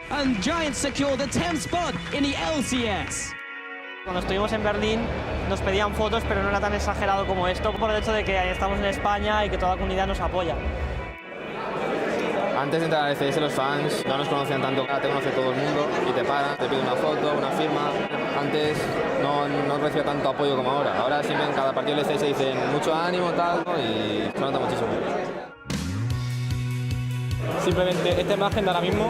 And Giants secure the 10th spot in the LCS. Cuando estuvimos en Berlín nos pedían fotos, pero no era tan exagerado como esto, por el hecho de que estamos en España y que toda la comunidad nos apoya. Antes de entrar al LCS los fans no nos conocían tanto, ahora te conoce todo el mundo y te paran, te piden una foto, una firma. Antes no recibía tanto apoyo como ahora. Ahora siempre en cada partido del LCS dicen mucho ánimo tal, ¿no? Y se nota muchísimo. Simplemente esta imagen de ahora mismo,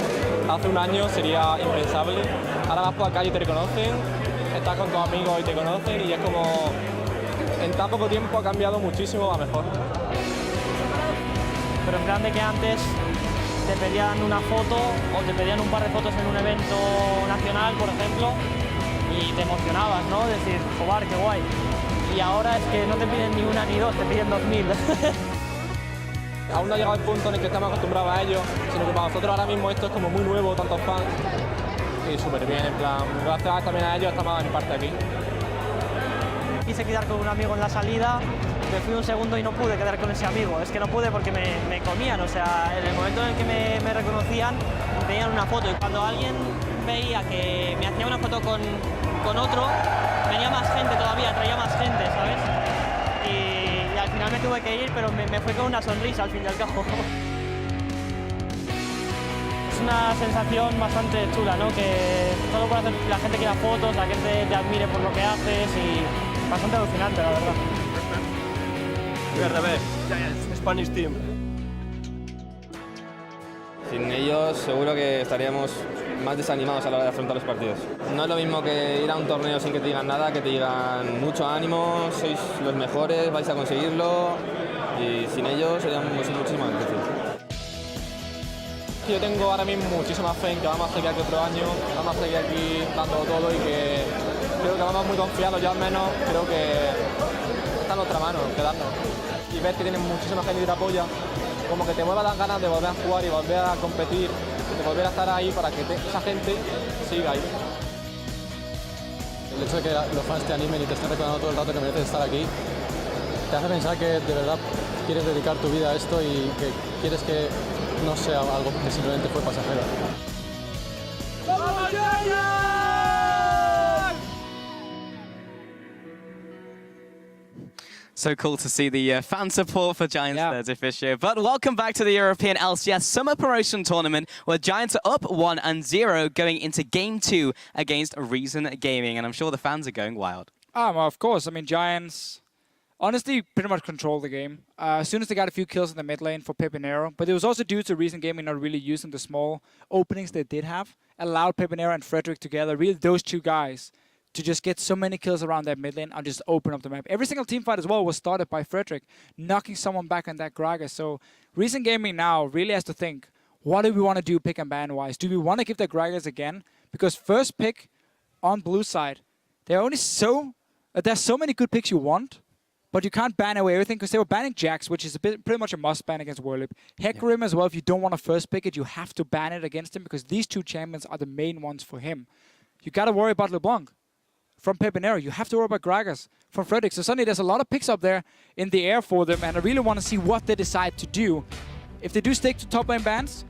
hace un año sería impensable. Ahora vas por la calle y te reconocen, estás con tus amigos y te conocen y es como en tan poco tiempo ha cambiado muchísimo a mejor. Pero es grande que antes te pedían una foto o te pedían un par de fotos en un evento nacional, por ejemplo, y te emocionabas, ¿no? Decir, joder, qué guay. Y ahora es que no te piden ni una ni dos, te piden 2000. Aún no ha llegado el punto en el que estamos acostumbrados a ello, sino que para nosotros ahora mismo esto es como muy nuevo, tantos fans, y súper bien, en plan, gracias también a ellos estamos en parte aquí. Quise quedar con un amigo en la salida, me fui un segundo y no pude quedar con ese amigo. Es que no pude porque me comían, o sea, en el momento en el que me reconocían, me pedían una foto. Y cuando alguien veía que me hacía una foto con otro, venía más gente todavía, traía más gente, ¿sabes? Y al final me tuve que ir, pero me fue con una sonrisa al fin y al cabo. Es una sensación bastante chula, ¿no? Que solo por hacer la gente quiera fotos, la gente te admire por lo que haces y bastante alucinante, la verdad. We are the best, Giants, Spanish team. Sin ellos seguro que estaríamos más desanimados a la hora de afrontar los partidos. No es lo mismo que ir a un torneo sin que te digan nada, que te digan mucho ánimo, sois los mejores, vais a conseguirlo, y sin ellos seríamos muchísimo más difícil. Yo tengo ahora mismo muchísima fe en que vamos a seguir aquí otro año, vamos a seguir aquí dando todo y que creo que vamos muy confiados, yo al menos creo que está en nuestra mano quedarnos. Y ver que tienen muchísima gente que te apoya, como que te mueva las ganas de volver a jugar y volver a competir, de volver a estar ahí para que esa gente siga ahí. El hecho de que los fans te animen y te estén recordando todo el rato que mereces estar aquí, te hace pensar que de verdad quieres dedicar tu vida a esto y que quieres que no sea algo que simplemente fue pasajero. ¡Vamos, Giants! So cool to see the fan support for Giants there, Deficio. But welcome back to the European LCS Summer Promotion Tournament, where Giants are up 1-0 going into Game 2 against Reason Gaming. And I'm sure the fans are going wild. Well, of course. I mean, Giants honestly pretty much controlled the game. As soon as they got a few kills in the mid lane for Pepinero, but it was also due to Reason Gaming not really using the small openings they did have, allowed Pepinero and Frederick together, really those two guys, to just get so many kills around that mid lane and just open up the map. Every single team fight as well was started by Frederick, knocking someone back on that Gragas. So Reason Gaming now really has to think, what do we want to do pick and ban wise? Do we want to give the Gragas again? Because first pick on blue side, there's so many good picks you want, but you can't ban away everything because they were banning Jax, which is pretty much a must ban against Warlip. Hecarim as well, if you don't want to first pick it, you have to ban it against him because these two champions are the main ones for him. You got to worry about LeBlanc from Pepinero. You have to worry about Gragas from Frederick. So suddenly there's a lot of picks up there in the air for them, and I really want to see what they decide to do. If they do stick to top lane bans,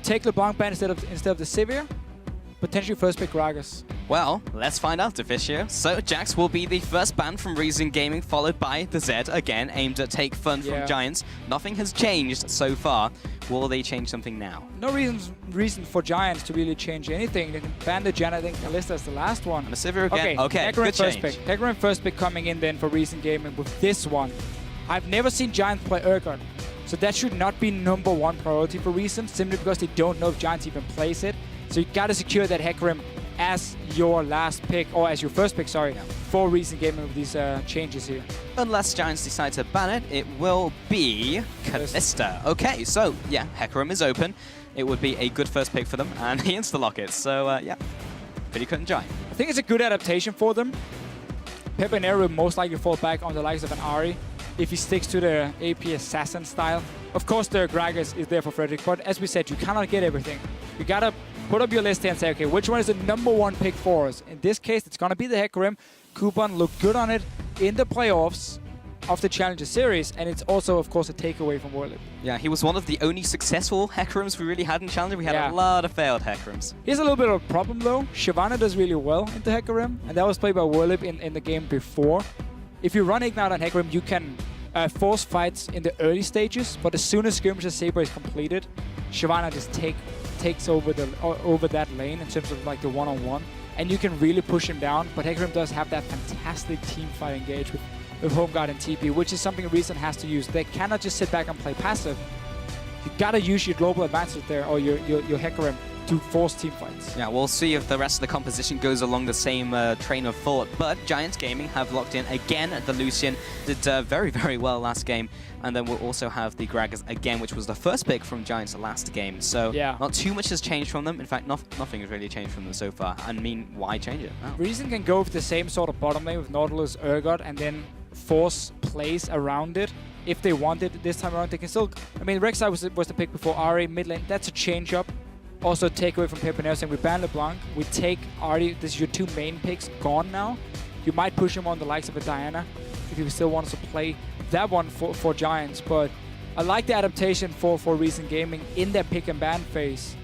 take LeBlanc ban instead of the Sivir, potentially first pick Gragas. Well, let's find out, Deficio. So Jax will be the first ban from Reason Gaming, followed by the Zed, again aimed at take fun from Giants. Nothing has changed so far. Will they change something now? No reason for Giants to really change anything. They can ban the Jan, I think Kalista is the last one. And the Sivir again. Okay, good first change. pick. Hecarim first pick coming in then for Reason Gaming with this one. I've never seen Giants play Urgot, so that should not be #1 priority for Reason, simply because they don't know if Giants even plays it. So you gotta secure that Hecarim as your last pick, or as your first pick, sorry, for Reason Gaming with these changes here. Unless Giants decide to ban it, it will be Kalista. Okay, so yeah, Hecarim is open. It would be a good first pick for them, and he insta-lock it. So yeah, pretty cut and dry. I think it's a good adaptation for them. Pepinero will most likely fall back on the likes of an Ahri if he sticks to the AP assassin style. Of course, the Gragas is there for Frederick, but as we said, you cannot get everything. You gotta put up your list here and say, okay, which one is the #1 pick for us? In this case, it's gonna be the Hecarim. Kuban looked good on it in the playoffs. of the Challenger Series, and it's also, of course, a takeaway from Warlip. Yeah, he was one of the only successful Hecarims we really had in Challenger. We had a lot of failed Hecarims. Here's a little bit of a problem, though. Shyvana does really well into Hecarim, and that was played by Warlip in the game before. If you run Ignite on Hecarim, you can force fights in the early stages, but as soon as Skirmisher Saber is completed, Shyvana just takes over that lane in terms of like the one-on-one, and you can really push him down. But Hecarim does have that fantastic team fight engage with Home Guard and TP, which is something Reason has to use. They cannot just sit back and play passive. You gotta use your global advantage there, or your Hecarim, to force team fights. Yeah, we'll see if the rest of the composition goes along the same train of thought. But Giants Gaming have locked in again. The Lucian did very, very well last game. And then we'll also have the Gragas again, which was the first pick from Giants last game. So not too much has changed from them. In fact, nothing has really changed from them so far. I mean, why change it? Oh. Reason can go with the same sort of bottom lane with Nautilus, Urgot, and then force plays around it. If they want it this time around, they can still... I mean, Rek'Sai was the pick before Ahri. Mid lane, that's a change-up. Also take away from Pepinero, saying we ban LeBlanc. We take Ahri. This is your two main picks gone now. You might push him on the likes of a Diana if you still want to play that one for Giants. But I like the adaptation for Reason Gaming in their pick and ban phase.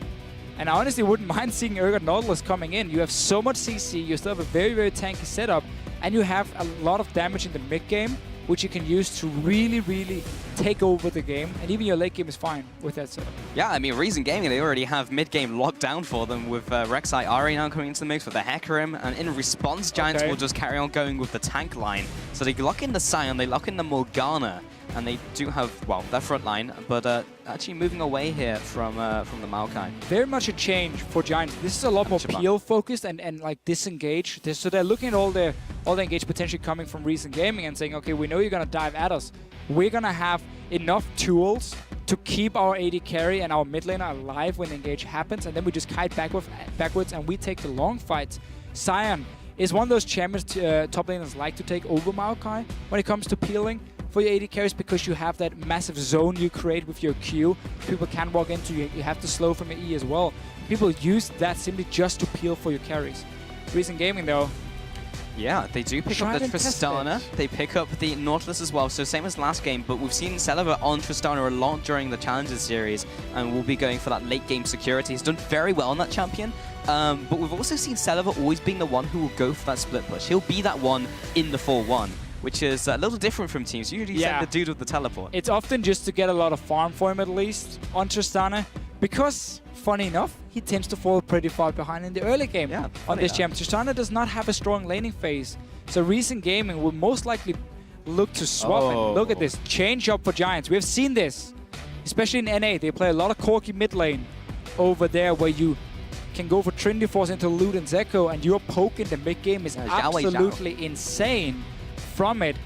And I honestly wouldn't mind seeing Urgot Nautilus coming in. You have so much CC. You still have a very, very tanky setup. And you have a lot of damage in the mid game, which you can use to really, really take over the game. And even your late game is fine with that setup. Yeah, I mean, Reason Gaming, they already have mid-game locked down for them with Rek'Sai, Ahri now coming into the mix with the Hecarim. And in response, Giants will just carry on going with the tank line. So they lock in the Sion, they lock in the Morgana. And they do have, well, their front line, but actually moving away here from the Maokai. Very much a change for Giants. This is a lot more peel focused and like disengaged. So they're looking at all the engage potentially coming from Reason Gaming and saying, okay, we know you're gonna dive at us. We're gonna have enough tools to keep our AD carry and our mid laner alive when the engage happens, and then we just kite backwards and we take the long fights. Sion is one of those champions top laners like to take over Maokai when it comes to peeling for your AD carries, because you have that massive zone you create with your Q. People can walk into you. You have to slow from your E as well. People use that simply just to peel for your carries. Reason Gaming, though. Yeah, they do pick up the Tristana. They pick up the Nautilus as well. So same as last game, but we've seen Celeber on Tristana a lot during the Challengers series, and we'll be going for that late game security. He's done very well on that champion. But we've also seen Celeber always being the one who will go for that split push. He'll be that one in the 4-1. Which is a little different from teams. Usually you send the dude with the teleport. It's often just to get a lot of farm for him, at least, on Tristana. Because, funny enough, he tends to fall pretty far behind in the early game on this champ. Tristana does not have a strong laning phase. So Reason Gaming will most likely look to swap it. Look at this. Change up for Giants. We have seen this. Especially in NA. They play a lot of Corki mid lane over there, where you can go for Trinity Force into Lute and Zeko, and your poke in the mid game is absolutely insane from it.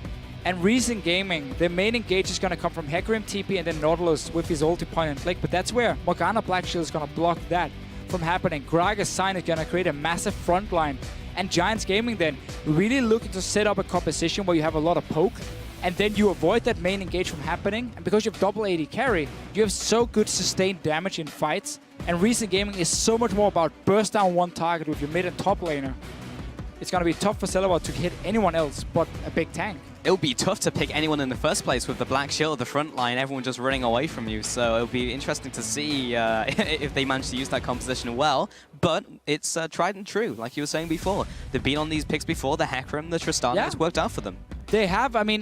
And Reason Gaming, their main engage is going to come from Hecarim, TP, and then Nautilus with his ulti point and flick. But that's where Morgana Black Shield is going to block that from happening. Gragas Sign is going to create a massive front line. And Giants Gaming then really looking to set up a composition where you have a lot of poke, and then you avoid that main engage from happening. And because you have double AD carry, you have so good sustained damage in fights. And Reason Gaming is so much more about burst down one target with your mid and top laner. It's going to be tough for Celeber to hit anyone else but a big tank. It'll be tough to pick anyone in the first place with the Black Shield, the front line, everyone just running away from you. So it'll be interesting to see if they manage to use that composition well. But it's tried and true, like you were saying before. They've been on these picks before, the Hecarim, the Tristana. It's worked out for them. They have. I mean,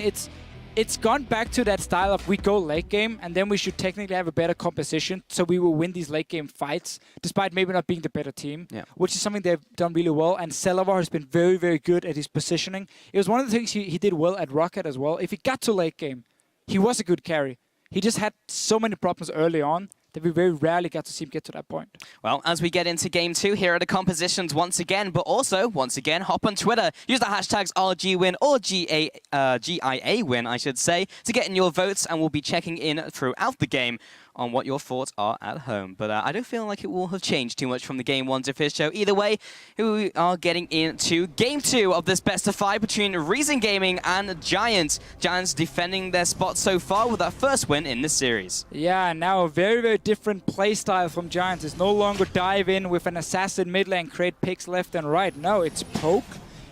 it's gone back to that style of we go late game, and then we should technically have a better composition, so we will win these late game fights, despite maybe not being the better team, which is something they've done really well. And Celeber has been very, very good at his positioning. It was one of the things he did well at Rocket as well. If he got to late game, he was a good carry. He just had so many problems early on that we very rarely got to see him get to that point. Well, as we get into Game 2, here are the compositions once again, but also, once again, hop on Twitter. Use the hashtags RGWin or GIA win, I should say, to get in your votes, and we'll be checking in throughout the game on what your thoughts are at home. But I don't feel like it will have changed too much from the Game 1 Fish show. Either way, we are getting into Game 2 of this best of 5 between Reason Gaming and Giants. Giants defending their spot so far with that first win in this series. Yeah, now a very, very different playstyle from Giants. It's no longer dive in with an assassin mid lane, create picks left and right. No, it's poke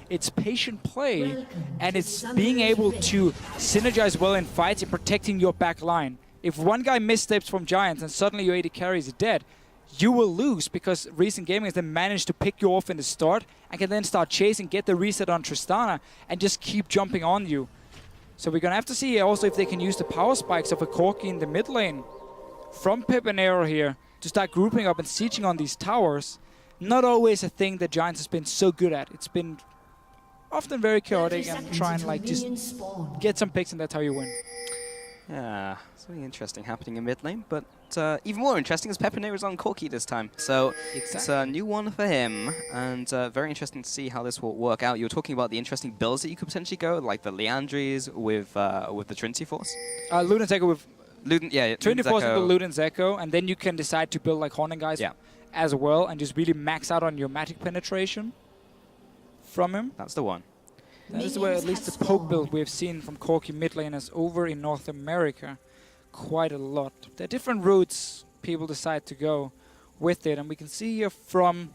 It's patient play, and it's being able to synergize well in fights and protecting your back line. If one guy missteps from Giants and suddenly your AD carry is dead, you will lose because Recent Gaming has then managed to pick you off in the start and can then start chasing, get the reset on Tristana, and just keep jumping on you. So we're going to have to see also if they can use the power spikes of a Corki in the mid lane from Pip and Arrow here to start grouping up and sieging on these towers. Not always a thing that Giants has been so good at. It's been often very chaotic and try and like just get some picks and that's how you win. Yeah, something interesting happening in mid lane, but even more interesting is Pepinero is on Corki this time. So it's a new one for him, and very interesting to see how this will work out. You were talking about the interesting builds that you could potentially go, like the Leandries with the Trinity Force. Luden's Echo with Trinity Force with the Luden's Echo, and then you can decide to build like Haunting Guys as well, and just really max out on your magic penetration from him. That's the one. That is where at least the poke build we've seen from Corki mid laners over in North America quite a lot. There are different routes people decide to go with it, and we can see here from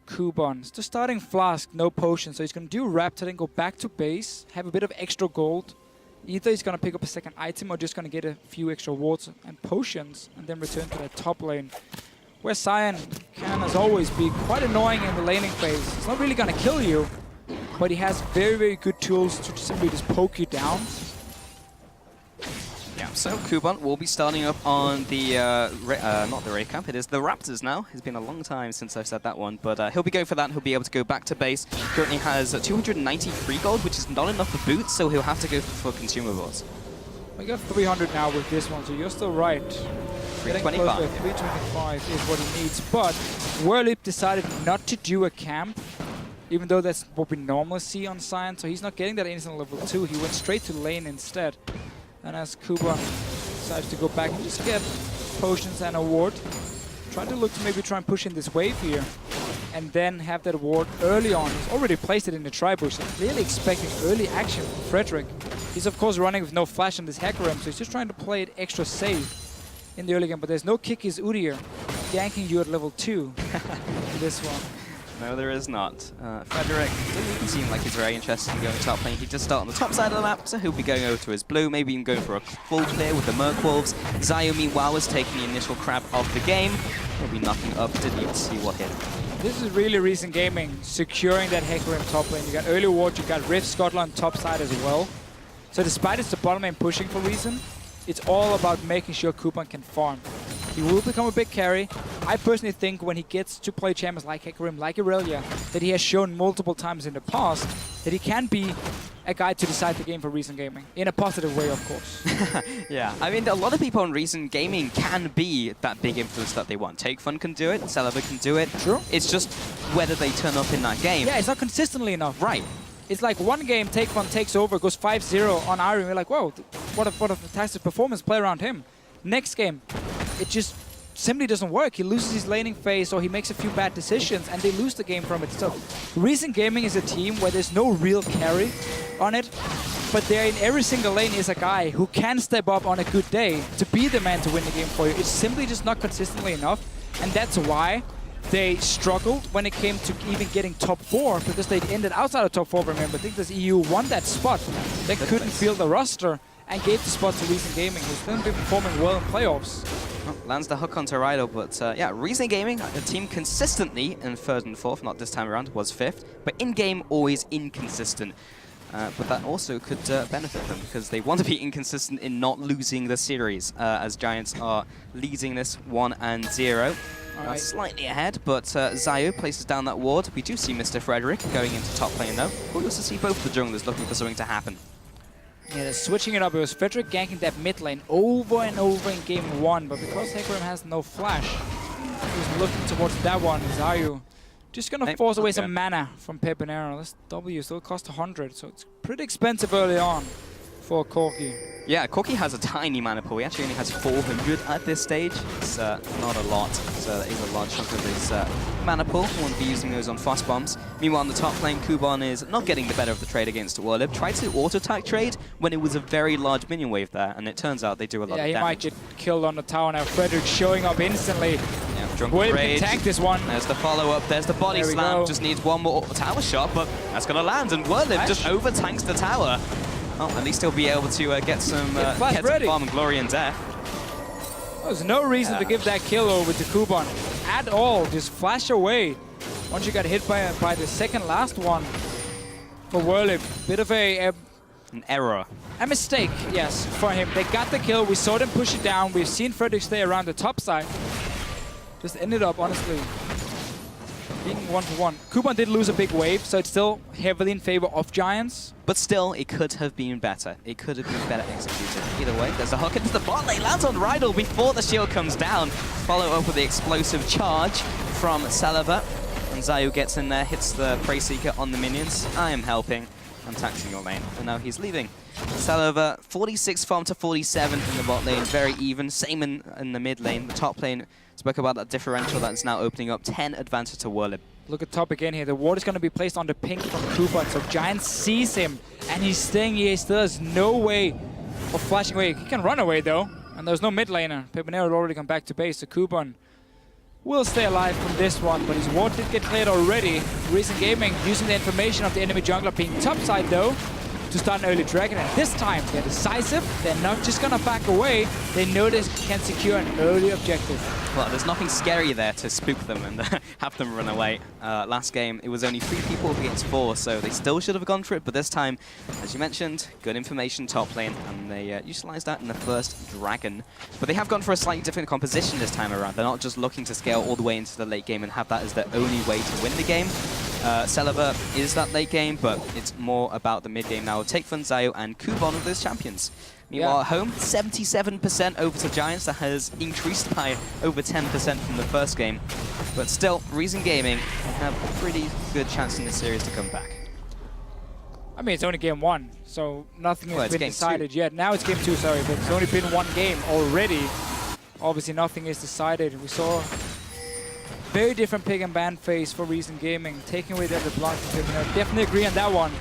Kuban. It's the starting Flask, no potion, so he's going to do Raptor, then go back to base, have a bit of extra gold. Either he's going to pick up a second item or just going to get a few extra wards and potions, and then return to that top lane, where Cyan can, as always, be quite annoying in the laning phase. It's not really going to kill you, but he has very, very good tools to simply just poke you down. Yeah, so Kuban will be starting up on the, not the Wraith camp, it is the Raptors now. It's been a long time since I've said that one, but he'll be going for that. He'll be able to go back to base. Currently has 293 gold, which is not enough for boots, so he'll have to go for consumables. We got 300 now with this one, so you're still right. 325. 325 is what he needs, but Whirlip decided not to do a camp, even though that's what we normally see on Cyan, so he's not getting that instant level 2. He went straight to lane instead. And as Kuban decides to go back and just get potions and a ward, trying to look to maybe try and push in this wave here, and then have that ward early on. He's already placed it in the tri-bush, so clearly expecting early action from Frederick. He's of course running with no flash on this Hecarim, so he's just trying to play it extra safe in the early game, but there's no Kikis Udyr ganking you at level 2 in this one. No, there is not. Frederick doesn't even seem like he's very interested in going top lane. He does start on the top side of the map, so he'll be going over to his blue, maybe even going for a full clear with the Merc Wolves. Zayu, meanwhile, is taking the initial crab of the game. He'll be knocking up, didn't even see what hit. This is really Recent Gaming securing that Hecarim top lane. You got early ward, you got Rift Scotland top side as well. So despite it's the bottom lane pushing for Reason, it's all about making sure Kuban can farm. He will become a big carry. I personally think when he gets to play champions like Hecarim, like Irelia, that he has shown multiple times in the past that he can be a guy to decide the game for Recent Gaming. In a positive way, of course. Yeah, I mean, a lot of people on Recent Gaming can be that big influence that they want. Take Fun can do it, Celebi can do it. True. It's just whether they turn up in that game. Yeah, it's not consistently enough. Right. It's like one game, Take Fun takes over, goes 5-0 on Iron. We're like, whoa, what a fantastic performance, play around him. Next game, it just simply doesn't work. He loses his laning phase or he makes a few bad decisions and they lose the game from it. So Recent Gaming is a team where there's no real carry on it, but there in every single lane is a guy who can step up on a good day to be the man to win the game for you. It's simply just not consistently enough, and that's why they struggled when it came to even getting top 4, because they ended outside of top 4, remember. I think this EU won that spot. They couldn't field the roster and gave the spot to Recent Gaming, who's still been performing well in playoffs. Oh, lands the hook onto Rido, but yeah, Recent Gaming, a team consistently in 3rd and 4th, not this time around, was 5th, but in-game always inconsistent. But that also could benefit them, because they want to be inconsistent in not losing the series, as Giants are leading this 1-0. Slightly ahead, but Zayu places down that ward. We do see Mr. Frederick going into top lane though. We also see both the junglers looking for something to happen. Yeah, they're switching it up. It was Frederick ganking that mid lane over and over in game 1, but because Hecarim has no flash, he's looking towards that one. Zayu just gonna force away some mana from Pepinero. This W still cost 100, so it's pretty expensive early on for Corki. Yeah, Corki has a tiny mana pool. He actually only has 400 at this stage. It's not a lot, so that is a large chunk of his mana pool. He won't be using those on fast bombs. Meanwhile, on the top lane, Kuban is not getting the better of the trade against Whirlip. Tried to auto-attack trade when it was a very large minion wave there, and it turns out they do a lot of damage. Yeah, he might get killed on the tower now. Frederick showing up instantly. Yeah, Drunken Will Rage. can tank this one. There's the follow-up, there's the body There we slam. go. Just needs one more tower shot, but that's going to land. And Whirlib just over-tanks the tower. Oh, at least he'll be able to get some farm and glory and death. There's no reason to give that kill over to Kuban at all. Just flash away. Once you got hit by the second last one for Whirlib. Bit of an error. A mistake, yes, for him. They got the kill. We saw them push it down. We've seen Frederick stay around the top side. Just ended up, honestly, being 1-1. Kuban did lose a big wave, so it's still heavily in favor of Giants. But still, it could have been better. It could have been better executed. Either way, there's a hook into the bot lane. Lands on Rydal before the shield comes down. Follow up with the explosive charge from Saliva. And Zayu gets in there, hits the Prey Seeker on the minions. I am helping. I'm taxing your lane. And now he's leaving. Saliva, 46 farm to 47 in the bot lane. Very even. Same in the mid lane. The top lane, spoke about that differential that's now opening up. 10 advantage to Whirlib. Look at top again here. The ward is going to be placed on the pink from Kuban. So Giants sees him, and he's staying here. He still has no way of flashing away. He can run away, though. And there's no mid laner. Pepinero had already come back to base. So Kuban will stay alive from this one, but his ward did get cleared already. Recent Gaming using the information of the enemy jungler being topside, though, to start an early dragon. And this time, they're decisive. They're not just going to back away. They know they can secure an early objective. Well, there's nothing scary there to spook them and have them run away. Last game, it was only 3 people against 4, so they still should have gone for it. But this time, as you mentioned, good information top lane, and they utilized that in the first dragon. But they have gone for a slightly different composition this time around. They're not just looking to scale all the way into the late game and have that as their only way to win the game. Saliva is that late game, but it's more about the mid game now. Take Fun, Zayu, and Kuban of those champions. Meanwhile, at home, 77% over to Giants. That has increased by over 10% from the first game. But still, Reason Gaming have a pretty good chance in this series to come back. I mean, it's only game 1, so nothing has been decided 2. yet. Now it's game 2, sorry, but it's only been 1 game already. Obviously, nothing is decided. We saw very different pick and ban phase for Reason Gaming, taking away the block. Definitely agree on that one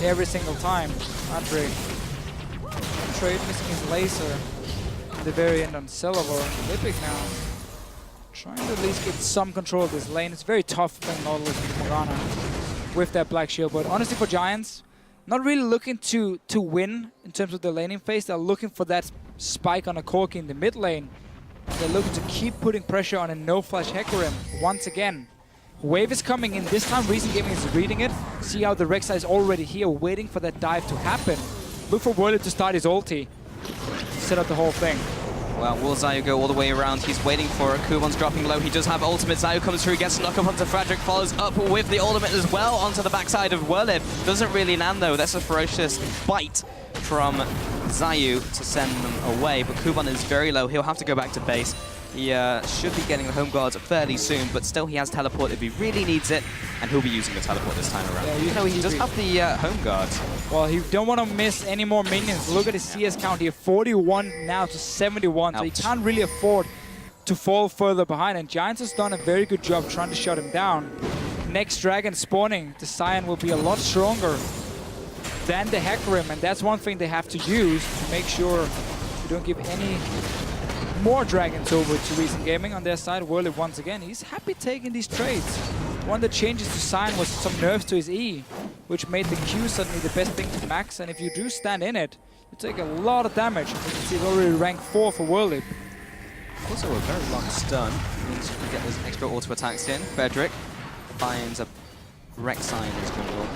every single time. Andre trade missing his laser at the very end on Silver. Lipic now trying to at least get some control of this lane. It's very tough playing Nautilus and Morgana with that black shield, but honestly for Giants, not really looking to win in terms of the laning phase. They're looking for that spike on a Corki in the mid lane. They're looking to keep putting pressure on a no-flash Hecarim once again. Wave is coming in. This time Reason Gaming is reading it. See how the Rek'Sai is already here, waiting for that dive to happen. Look for Whirlib to start his ulti. Set up the whole thing. Well, will Zayu go all the way around? He's waiting for it. Kuban's dropping low. He does have ultimate. Zayu comes through, gets a knock up onto Frederick, follows up with the ultimate as well onto the backside of Whirlib. Doesn't really land though. That's a ferocious bite from Zayu to send them away, but Kuban is very low. He'll have to go back to base. He should be getting the home guards fairly soon, but still he has teleport if he really needs it, and he'll be using the teleport this time around. Yeah, you know, he does have the home guards. Well, he don't want to miss any more minions. Look at his CS count here, 41 now to 71, so he can't really afford to fall further behind, and Giants has done a very good job trying to shut him down. Next dragon spawning, the Scion will be a lot stronger than the Hecarim, and that's one thing they have to use to make sure they don't give any more dragons over to Reason Gaming. On their side, Whirlib once again, he's happy taking these trades. One of the changes to Scion was some nerfs to his E, which made the Q suddenly the best thing to max, and if you do stand in it, you take a lot of damage. You can see it's already rank 4 for Whirlib. Also a very long stun, means you can get those extra auto attacks in. Frederick finds a Rek'Sai in his jungle.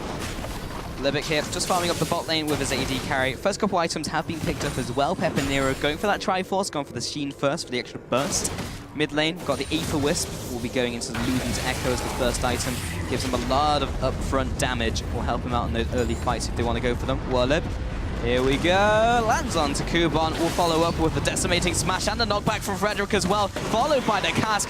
Lipic here, just farming up the bot lane with his AD carry. First couple items have been picked up as well. Pepinero going for that Triforce, going for the Sheen first for the extra burst. Mid lane, got the Aether Wisp, will be going into Luden's Echo as the first item. Gives him a lot of upfront damage, will help him out in those early fights if they want to go for them. Whirlib, here we go, lands on to Kuban, will follow up with the Decimating Smash and the knockback from Frederick as well, followed by the cask.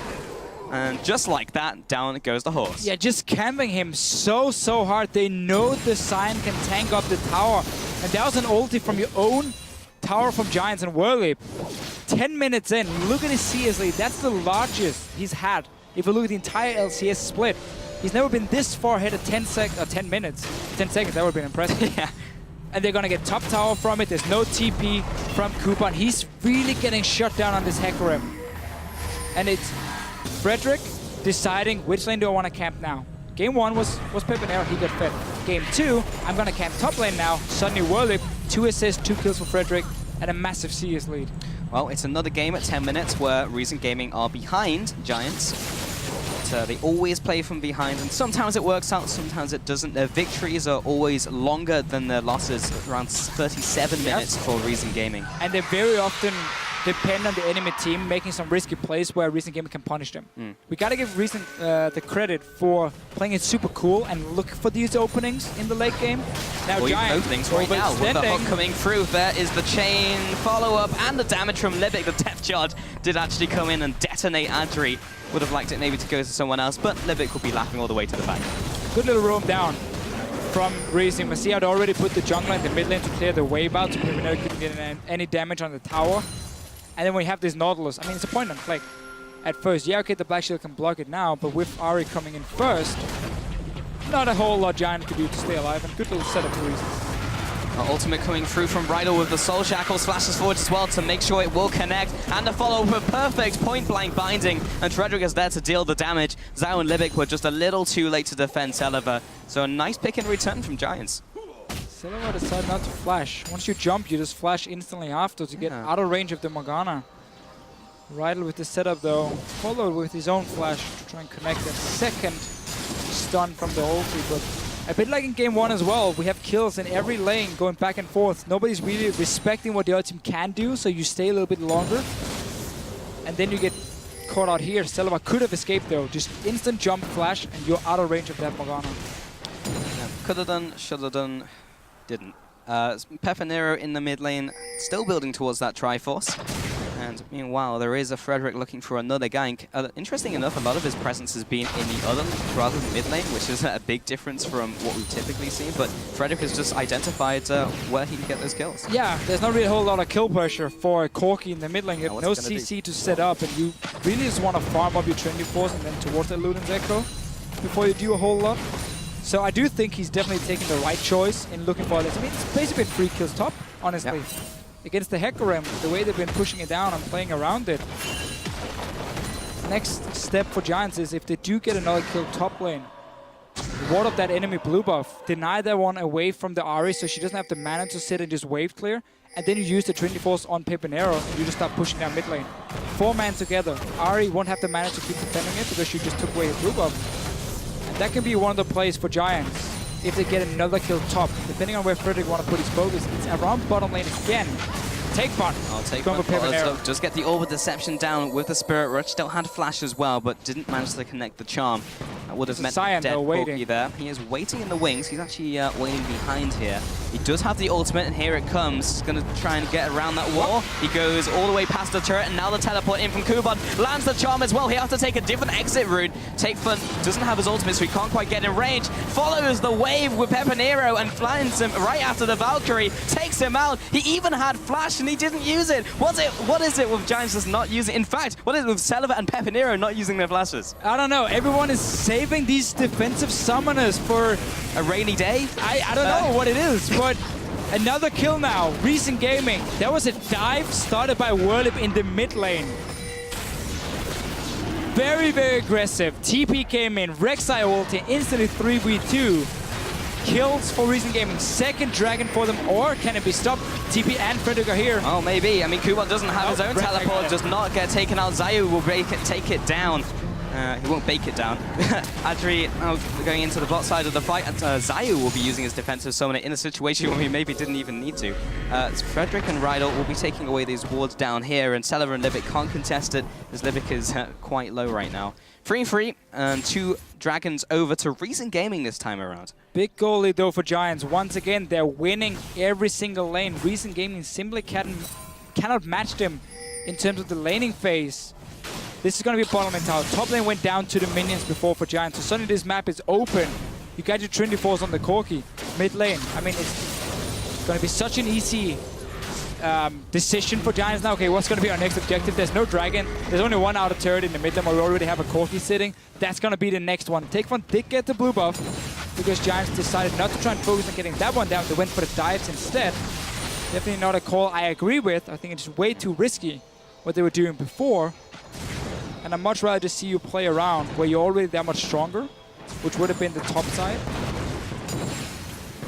And just like that, down goes the horse. Yeah, just camping him so hard. They know the Scion can tank up the tower. And that was an ulti from your own tower from Giants and Whirlib. 10 minutes in, look at his CS lead. That's the largest he's had. If you look at the entire LCS split, he's never been this far ahead of 10 minutes. 10 seconds, that would have been impressive. Yeah. And they're gonna get top tower from it. There's no TP from Kuban. He's really getting shut down on this Hecarim. And it's Frederick deciding which lane do I want to camp now. Game 1 was Pip and Arrow, he got fed. Game 2, I'm gonna camp top lane now. Suddenly Whirlip, 2 assists, 2 kills for Frederick, and a massive CS lead. Well, it's another game at 10 minutes where Reason Gaming are behind Giants. But, they always play from behind, and sometimes it works out, sometimes it doesn't. Their victories are always longer than their losses, around 37 minutes for Reason Gaming. And they very often depend on the enemy team making some risky plays where Reason Gaming can punish them. We gotta give Reason the credit for playing it super cool and look for these openings in the late game. Now Giants openings right now with the hook coming through. There is the chain follow-up and the damage from Libic. The depth charge did actually come in and detonate Adri. Would have liked it maybe to go to someone else, but Libic will be laughing all the way to the back. Good little roam down from Reason. Masiah had already put the jungler in the mid lane to clear the wave out so Pipinero couldn't get any damage on the tower. And then we have this Nautilus. I mean, it's a point and click at first. Yeah, okay, the Black Shield can block it now, but with Ahri coming in first, not a whole lot Giant could do to stay alive, and good little setup for Reason. Ultimate coming through from Rydell with the Soul Shackles, flashes forward as well to make sure it will connect, and a follow-up with perfect point-blank binding, and Frederick is there to deal the damage. Zao and Libic were just a little too late to defend Celeber, so a nice pick in return from Giants. Celeber decided not to flash. Once you jump, you just flash instantly after to get out of range of the Morgana. Rydell with the setup though, followed with his own flash to try and connect a second stun from the ulti, but a bit like in game 1 as well, we have kills in every lane going back and forth. Nobody's really respecting what the other team can do, so you stay a little bit longer. And then you get caught out here. Celeber could have escaped though, just instant jump flash and you're out of range of that Morgana. Yeah, could have done, should have done, didn't. Pepinero in the mid lane, still building towards that Triforce. And meanwhile, there is a Frederick looking for another gank. Interesting enough, a lot of his presence has been in the other rather than mid lane, which is a big difference from what we've typically seen. But Frederick has just identified where he can get those kills. Yeah, there's not really a whole lot of kill pressure for Corki in the mid lane. You have no CC to set up, and you really just want to farm up your Trinity Force and then towards that Luden's Echo before you do a whole lot. So I do think he's definitely taking the right choice in looking for this. I mean, it's basically been 3 kills top, honestly. Yep. Against the Hecarim, the way they've been pushing it down and playing around it. Next step for Giants is if they do get another kill top lane, ward up that enemy blue buff, deny that one away from the Ahri so she doesn't have the mana to sit and just wave clear, and then you use the Trinity Force on Pipinero and you just start pushing down mid lane. 4 man together. Ahri won't have the mana to keep defending it because she just took away a blue buff. And that can be one of the plays for Giants. If they get another kill top, depending on where Frederick want to put his focus, it's around bottom lane again. Take one. I'll take one. Just get the Orb of Deception down with the Spirit Rush. Still had Flash as well, but didn't manage to connect the Charm. That would have meant dead Corki there. He is waiting in the wings. He's actually waiting behind here. He does have the ultimate, and here it comes. He's going to try and get around that wall. He goes all the way past the turret, and now the teleport in from Kuban. Lands the Charm as well. He has to take a different exit route. Take Fun doesn't have his ultimate, so he can't quite get in range. Follows the wave with Pepinero and finds him right after the Valkyrie. Takes him out. He even had Flash, and he didn't use it. What is it with Giants just not using? In fact, what is it with Celeber and Pepinero not using their flashes? I don't know. Everyone is saving these defensive summoners for a rainy day. I don't know what it is, but another kill now. Reason Gaming. That was a dive started by Whirlip in the mid lane. Very, very aggressive. TP came in. Rek'Sai ulti instantly 3v2. Kills for Reason Gaming. Second dragon for them, or can it be stopped? TP and Frederick are here. Oh, maybe. I mean, Kuban doesn't have his own teleport, does not get taken out. Zayu will take it down. He won't bake it down. Adri going into the bot side of the fight, and Zayu will be using his defensive summoner in a situation where he maybe didn't even need to. Frederick and Rydell will be taking away these wards down here, and Celeber and Libic can't contest it, as Libic is quite low right now. 3-3, and 2 dragons over to Reason Gaming this time around. Big goalie though for Giants. Once again, they're winning every single lane. Reason Gaming simply cannot match them in terms of the laning phase. This is going to be a bottom lane tower. Top lane went down to the minions before for Giants, so suddenly this map is open. You got your Trinity Force on the Corki. Mid lane. I mean, it's going to be such an easy decision for Giants now. Okay, what's going to be our next objective? There's no dragon. There's only one outer turret in the mid lane where we already have a Corki sitting. That's going to be the next one. Take one did get the blue buff because Giants decided not to try and focus on getting that one down. They went for the dives instead. Definitely not a call I agree with. I think it's way too risky what they were doing before. And I'd much rather just see you play around where you're already that much stronger, which would have been the top side.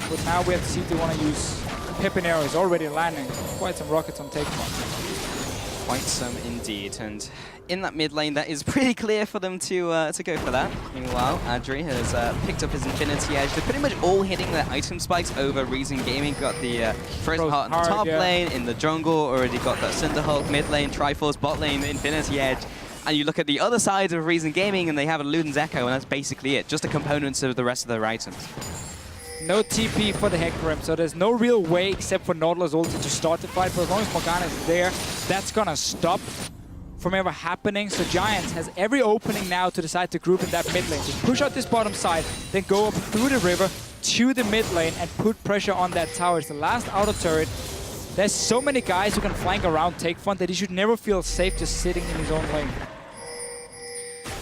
But now we have to see if they want to use Pepinero. He's already landing quite some rockets on takeoff. Quite some indeed, and in that mid lane, that is pretty clear for them to go for that. Meanwhile, Adri has picked up his Infinity Edge. They're pretty much all hitting their item spikes over Reason Gaming. Got the Frozen Heart in the top lane, in the jungle, already got that Cinderhulk mid lane, Triforce bot lane, Infinity Edge. And you look at the other side of Reason Gaming, and they have a Luden's Echo, and that's basically it. Just the components of the rest of their items. No TP for the Hecarim, so there's no real way except for Nautilus ulti to start the fight. But as long as Morgana is there, that's gonna stop from ever happening. So Giants has every opening now to decide to group in that mid lane. Just push out this bottom side, then go up through the river to the mid lane and put pressure on that tower. It's the last outer turret. There's so many guys who can flank around take front that he should never feel safe just sitting in his own lane.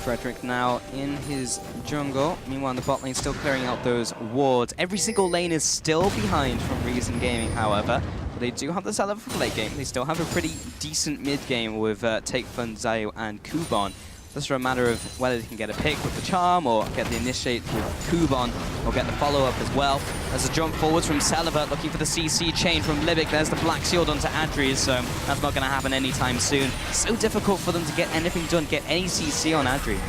Frederick now in his jungle. Meanwhile, in the bot lane, still clearing out those wards. Every single lane is still behind from Reason Gaming, however. But they do have the setup for late game. They still have a pretty decent mid game with Take Fun, Zayu, and Kuban. Just a matter of whether they can get a pick with the Charm or get the Initiate with Kuban or get the follow-up as well. There's a jump forwards from Celibert looking for the CC chain from Libic. There's the Black Shield onto Adri, so that's not going to happen anytime soon. So difficult for them to get anything done, get any CC on Adri.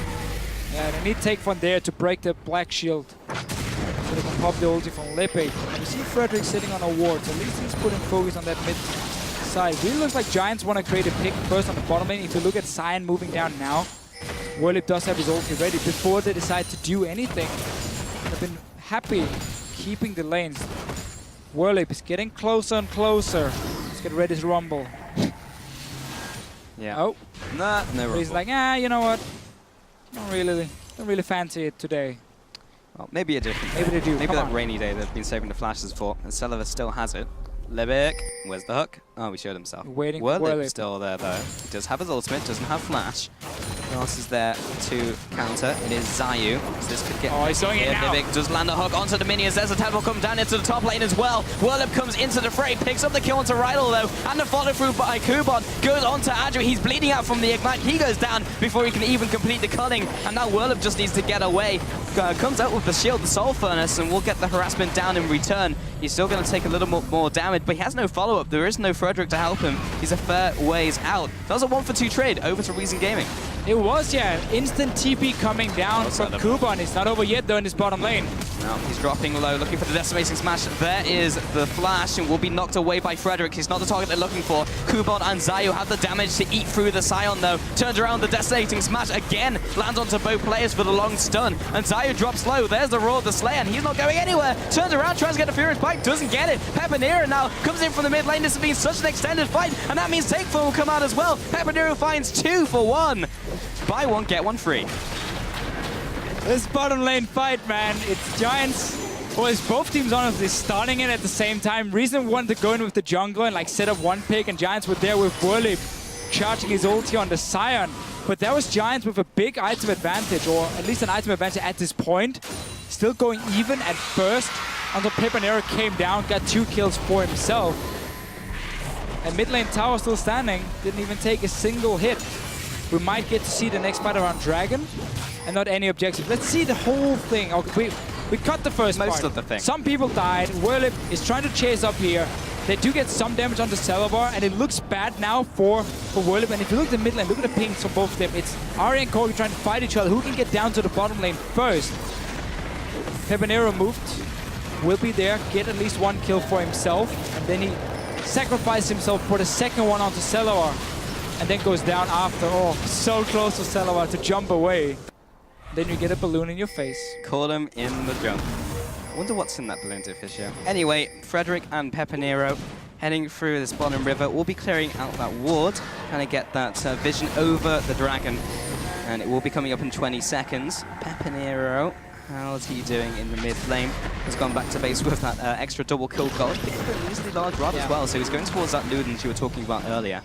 Yeah, they need Take Fun there to break the Black Shield so they can pop the ulti from Libic. You see Frederick sitting on a ward, so at least he's putting focus on that mid side. Really looks like Giants want to create a pick first on the bottom lane. If you look at Sion moving down now, Whirlip does have his ulti ready before they decide to do anything. They've been happy keeping the lanes. Whirlip is getting closer and closer. Let's get ready to rumble. Yeah. Oh. Nah, no rumble. He's like, you know what? Don't really fancy it today. Well, maybe a different Maybe day. they do. Maybe Come that on. rainy day they've been saving the flashes for. And Celiver still has it. Libic, where's the hook? Oh, he showed himself. Waiting for Whirlip. Still there though. He does have his ultimate, doesn't have flash. Who else is there to counter? It is Zayu. So this could get he's doing it now. Libic does land a hook onto the minions. There's a teleport come down into the top lane as well. Whirlip comes into the fray, picks up the kill onto Rydal though, and the follow through by Kuban goes onto Adri. He's bleeding out from the ignite. He goes down before he can even complete the culling, and now Whirlip just needs to get away. Comes out with the shield, the Soul Furnace, and we'll get the harassment down in return. He's still going to take a little more damage, but he has no follow-up. There is no Frederick to help him. He's a fair ways out. That was a 1-for-2 trade over to Reason Gaming. It was, yeah. Instant TP coming down from Kuban. It's not over yet, though, in his bottom lane. Now he's dropping low, looking for the Decimating Smash. There is the flash, and will be knocked away by Frederick. He's not the target they're looking for. Kuban and Zayu have the damage to eat through the Sion, though. Turns around, the Decimating Smash again lands onto both players for the long stun. And Zayu drops low. There's the Roar of the Slayer, and he's not going anywhere. Turns around, tries to get a Furious Bite, doesn't get it. Pepinero now comes in from the mid lane. This has been such an extended fight, and that means Take Fun will come out as well. Pepinero finds 2 for 1. Buy one, get one free. This bottom lane fight, man, it's Giants. Well, it's both teams honestly starting it at the same time. Reason wanted to go in with the jungle and like set up one pick, and Giants were there with Whirlip charging his ulti on the Sion. But that was Giants with a big item advantage, or at least an item advantage at this point. Still going even at first until Pepinero came down, got 2 kills for himself. And mid lane tower still standing, didn't even take a single hit. We might get to see the next fight around Dragon, and not any objectives. Let's see the whole thing. Okay, we cut the first part. Most of the thing. Some people died. Whirlip is trying to chase up here. They do get some damage on the Celivar, and it looks bad now for Whirlip. And if you look at the mid lane, look at the pings from both of them. It's Ari and Corgi trying to fight each other. Who can get down to the bottom lane first? Pepinero moved. Will be there, get at least 1 kill for himself, and then he sacrificed himself for the second one onto Celivar. And then goes down after. Oh, so close to Celivar to jump away. Then you get a balloon in your face. Caught him in the jump. I wonder what's in that balloon to fish here. Anyway, Frederick and Pepinero heading through this bottom river. We'll be clearing out that ward, trying to get that vision over the dragon. And it will be coming up in 20 seconds. Pepinero, how's he doing in the mid lane? Has gone back to base with that extra double kill gold. Picked up an easily large rod as well, so he's going towards that Ludens you were talking about earlier.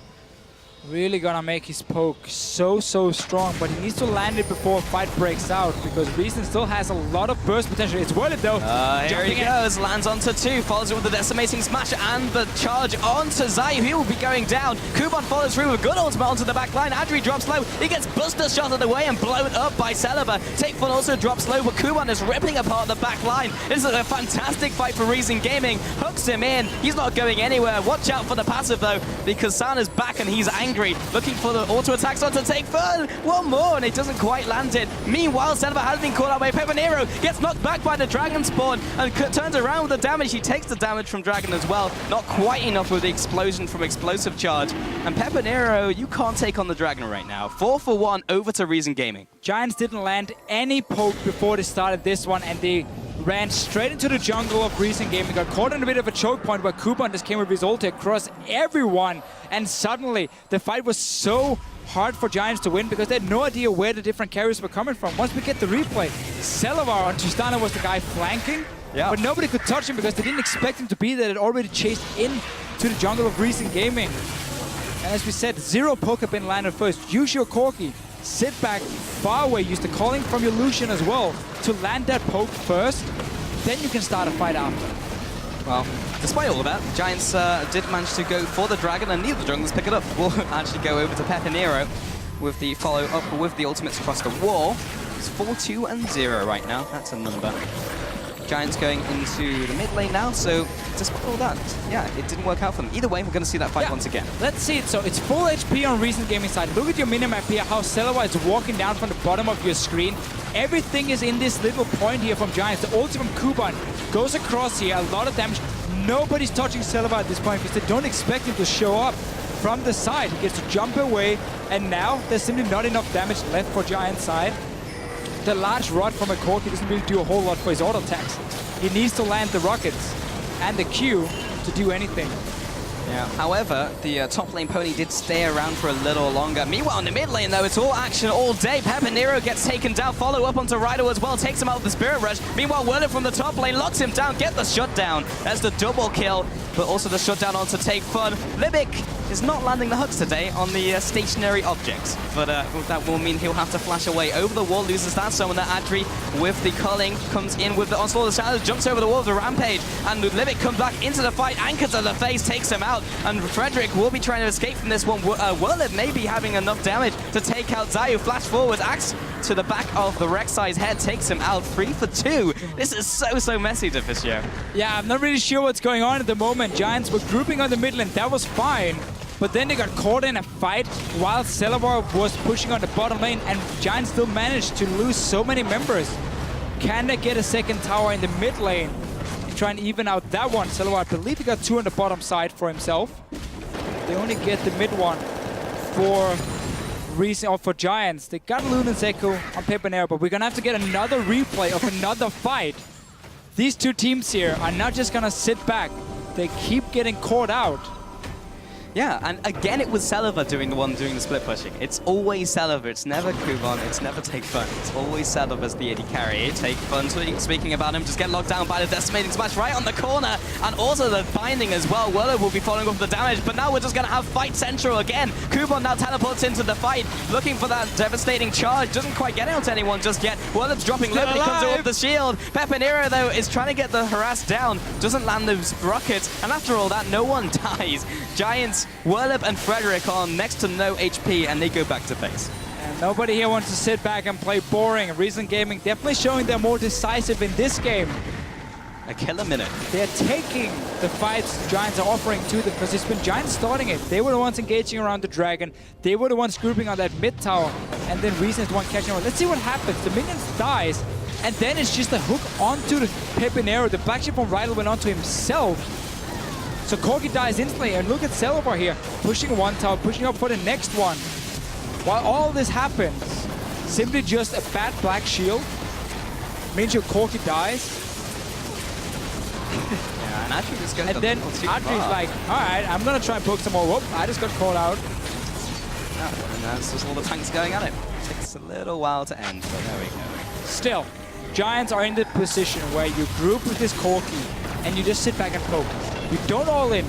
Really gonna make his poke so strong, but he needs to land it before a fight breaks out because Reason still has a lot of burst potential. It's worth it though. Here he goes, lands onto 2, follows it with the decimating smash and the charge onto Zayu. He will be going down. Kuban follows through with a good ultimate onto the back line. Adri drops low. He gets Buster shot of the way and blown up by Celeber. Takefun also drops low, but Kuban is ripping apart the back line. This is a fantastic fight for Reason Gaming. Hooks him in. He's not going anywhere. Watch out for the passive though, because Sana's back and he's angry. Looking for the auto attacks on to Takefun. One more and it doesn't quite land it. Meanwhile, Celeber has been caught out by Pepanero. Gets knocked back by the Dragon Spawn and turns around with the damage. He takes the damage from Dragon as well. Not quite enough with the explosion from Explosive Charge. And Pepanero, you can't take on the Dragon right now. 4 for 1 over to Reason Gaming. Giants didn't land any poke before they started this one, and they ran straight into the jungle of Reason Gaming. Got caught in a bit of a choke point where Kuban just came with his ulti across everyone, and suddenly the fight was so hard for Giants to win because they had no idea where the different carries were coming from. Once we get the replay, Celevar on Tristana was the guy flanking, but nobody could touch him because they didn't expect him to be there. It already chased in to the jungle of Reason Gaming. And as we said, 0 poke have been landed first. Use your Corki. Sit back far away, use the calling from your Lucian as well to land that poke first, then you can start a fight after. Well, despite all of that, Giants did manage to go for the Dragon and neither junglers pick it up. We'll actually go over to Pepanero with the follow-up with the ultimates across the wall. It's 4-2 and 0 right now, that's a number. Giants going into the mid lane now, so despite all that, yeah, it didn't work out for them. Either way, we're going to see that fight once again. Let's see it. So it's full HP on Reason Gaming side. Look at your minimap here, how Celevar is walking down from the bottom of your screen. Everything is in this little point here from Giants. The ulti from Kuban goes across here, a lot of damage. Nobody's touching Celevar at this point because they don't expect him to show up from the side. He gets to jump away, and now there's simply not enough damage left for Giants side. The large rod from a Corki doesn't really do a whole lot for his auto attacks. He needs to land the rockets and the Q to do anything. Yeah. However, the top lane pony did stay around for a little longer. Meanwhile, in the mid lane, though, it's all action all day. Pepanero gets taken down. Follow up onto Rido as well. Takes him out with the Spirit Rush. Meanwhile, Werner from the top lane locks him down. Get the shutdown. That's the double kill, but also the shutdown onto Takefun. Libic is not landing the hooks today on the stationary objects, but that will mean he'll have to flash away over the wall. Loses that summon. That Adri with the culling comes in with the onslaught of the shadows, jumps over the wall of the rampage, and Libic comes back into the fight. Anchor to the face, takes him out. And Frederick will be trying to escape from this one. Werlib may be having enough damage to take out Zayu. Flash forward, axe to the back of the Rek'Sai's head, takes him out. 3 for 2. This is so messy, Deficio. Yeah, I'm not really sure what's going on at the moment. Giants were grouping on the mid lane. That was fine. But then they got caught in a fight while Celevar was pushing on the bottom lane, and Giants still managed to lose so many members. Can they get a second tower in the mid lane? Try and even out that one. Celevar, I believe he got 2 on the bottom side for himself. They only get the mid one for Reason or for Giants. They got Lune and Zeku on Pepanero, but we're gonna have to get another replay of another fight. These two teams here are not just gonna sit back. They keep getting caught out. Yeah, and again, it was Celevar doing the split pushing. It's always Celevar. It's never Kuban. It's never Takefun. It's always Celevar as the AD carry. Takefun, speaking about him, just get locked down by the decimating smash right on the corner, and also the binding as well. Werler will be following up the damage, but now we're just gonna have fight central again. Kuban now teleports into the fight, looking for that devastating charge. Doesn't quite get out to anyone just yet. Werler's dropping low, but he comes off the shield. Pepanero, though, is trying to get the harass down. Doesn't land those rockets, and after all that, no one dies. Giants, Werlib and Frederick on next to no HP, and they go back to base. And nobody here wants to sit back and play boring. Reason Gaming definitely showing they're more decisive in this game. A kill a minute. They're taking the fights Giants are offering to them because it's been Giants starting it. They were the ones engaging around the Dragon. They were the ones grouping on that mid tower, and then Reason is the one catching on. Let's see what happens. The minions dies, and then it's just a hook onto the Pepanero. The black ship from Rydell went onto himself. So Corki dies instantly, and look at Celevar here, pushing one tower, pushing up for the next one. While all this happens, simply just a bad black shield means your Corki dies. Yeah, and Adri just goes and then Adri's like, alright, I'm gonna try and poke some more. Whoop, I just got caught out. Yeah, and that's just all the tanks going at it. Takes a little while to end, but there we go. Still, Giants are in the position where you group with this Corki and you just sit back and poke. You don't all in.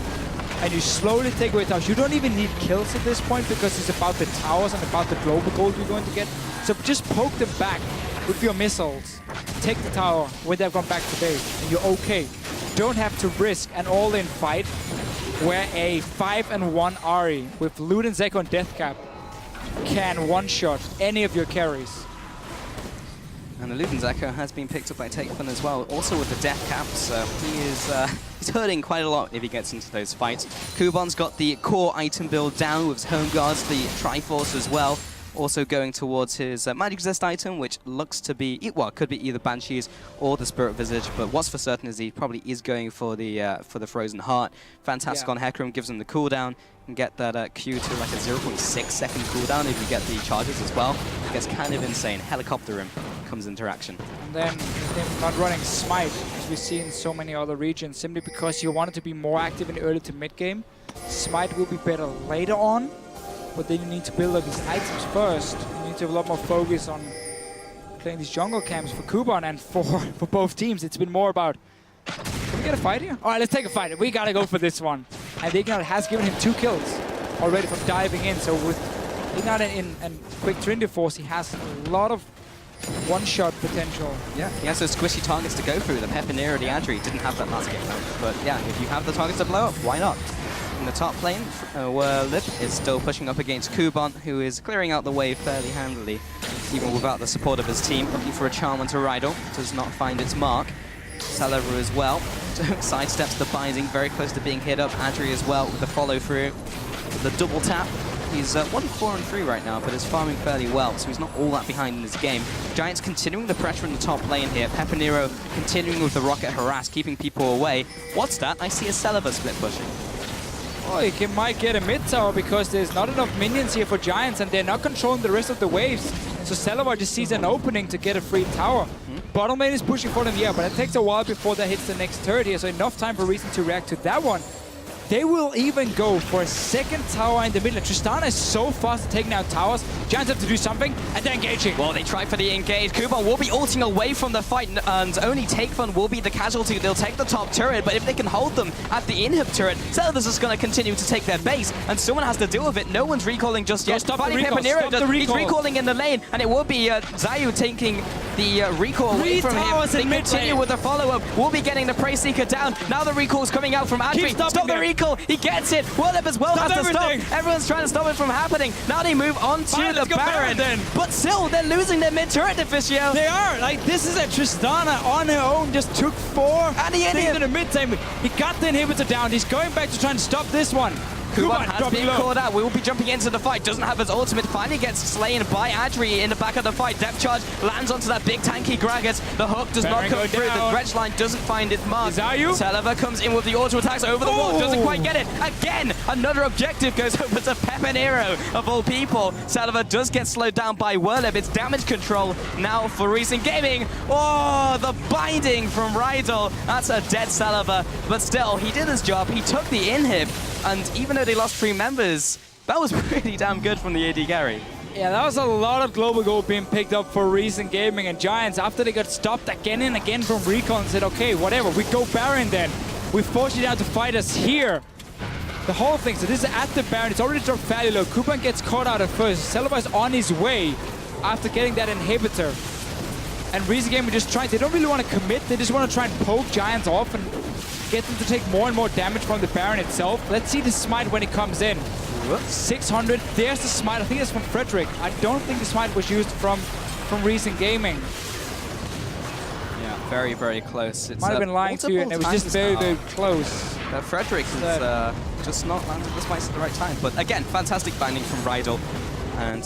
and you slowly take away towers. You don't even need kills at this point because it's about the towers and about the global gold you're going to get. So just poke them back with your missiles. Take the tower when they've gone back to base, and you're okay. Don't have to risk an all-in fight where a 5-1 Ahri with loot and Zeko and death cap can one-shot any of your carries. And the Luden Zeko has been picked up by Takefun as well, also with the death cap, so he is he's hurting quite a lot if he gets into those fights. Kuban's got the core item build down with his home guards, the Triforce as well, also going towards his Magic Resist item, which looks to be, well, could be either Banshees or the Spirit Visage, but what's for certain is he probably is going for the Frozen Heart. Fantastic on Hecarim, gives him the cooldown, and get that Q to like a 0.6 second cooldown if you get the charges as well. It gets kind of insane. Helicopter him comes into action. And then him not running Smite, as we see in so many other regions, simply because you wanted to be more active in the early to mid game. Smite will be better later on, but then you need to build up these items first. You need to have a lot more focus on playing these jungle camps for Kuban and for both teams. It's been more about, can we get a fight here? All right, let's take a fight. We gotta go for this one. And Ignite has given him 2 kills already from diving in. So with Ignite and quick Trinity Force, he has a lot of one-shot potential. Yeah, he has those squishy targets to go through. The Pepinero, the Adri didn't have that last game. But yeah, if you have the targets to blow up, why not? In the top lane, where Lip is still pushing up against Kuban, who is clearing out the way fairly handily, even without the support of his team. Looking for a charm onto Rydell, does not find its mark. Celever as well, sidesteps the binding, very close to being hit up. Adri as well with the follow-through, with the double tap. He's 1-4-3 right now, but is farming fairly well, so he's not all that behind in this game. Giants continuing the pressure in the top lane here. Pepinero continuing with the rocket harass, keeping people away. What's that? I see a Celever split pushing. Oh, he might get a mid tower because there's not enough minions here for Giants, and they're not controlling the rest of the waves. So Celevar just sees an opening to get a free tower. Bottom lane is pushing for them, yeah, but it takes a while before that hits the next turret here, so enough time for Reason to react to that one. They will even go for a second tower in the middle. Tristana is so fast at taking out towers. Giants have to do something, and they're engaging. Well, they try for the engage. Kuban will be ulting away from the fight, and only Takefun will be the casualty. They'll take the top turret, but if they can hold them at the inhib turret, Celevar's just going to continue to take their base, and someone has to deal with it. No one's recalling just yet. Stop the recall. He's recalling in the lane, and it will be Zayu taking the recall away from him. They continue with the follow-up. We'll be getting the Prey Seeker down. Now the recall's coming out from Adri. Stop the recall. He gets it. Whirlip as well has to stop. Everyone's trying to stop it from happening. Now they move on to the Baron. But still, they're losing their mid-turret, Deficio. They are. Like, this is a Tristana on her own. Just took 4 and he in the mid-time. He got the inhibitor down. He's going back to try and stop this one. Kuban has been caught out. We will be jumping into the fight. Doesn't have his ultimate. Finally gets slain by Adri in the back of the fight. Depth charge lands onto that big tanky Gragas. The hook does not come through. The dredge line doesn't find its mark. Celevar comes in with the auto attacks over the wall. Doesn't quite get it. Again, another objective goes over to Pepinero of all people. Celevar does get slowed down by Whirlip. It's damage control now for Recent Gaming. Oh, the binding from Rydell. That's a dead Celevar. But still, he did his job. He took the inhib. And even though they lost 3 members, that was pretty damn good from the AD carry. Yeah, that was a lot of global gold being picked up for Recent Gaming, and Giants, after they got stopped again and again from recon, said, okay, whatever, we go Baron then. We force you down to fight us here. The whole thing, so this is at the Baron, it's already dropped fairly low. Kuban gets caught out at first. Celevar is on his way after getting that inhibitor. And Recent Gaming just trying, they don't really want to commit, they just want to try and poke Giants off and get them to take more and more damage from the Baron itself. Let's see the smite when it comes in. 600, there's the smite, I think it's from Frederick. I don't think the smite was used from Recent Gaming. Yeah, very, very close. It's might have been lying to you, and it was just very, very close. Frederick has just not landed the smites at the right time. But again, fantastic binding from Rydell. And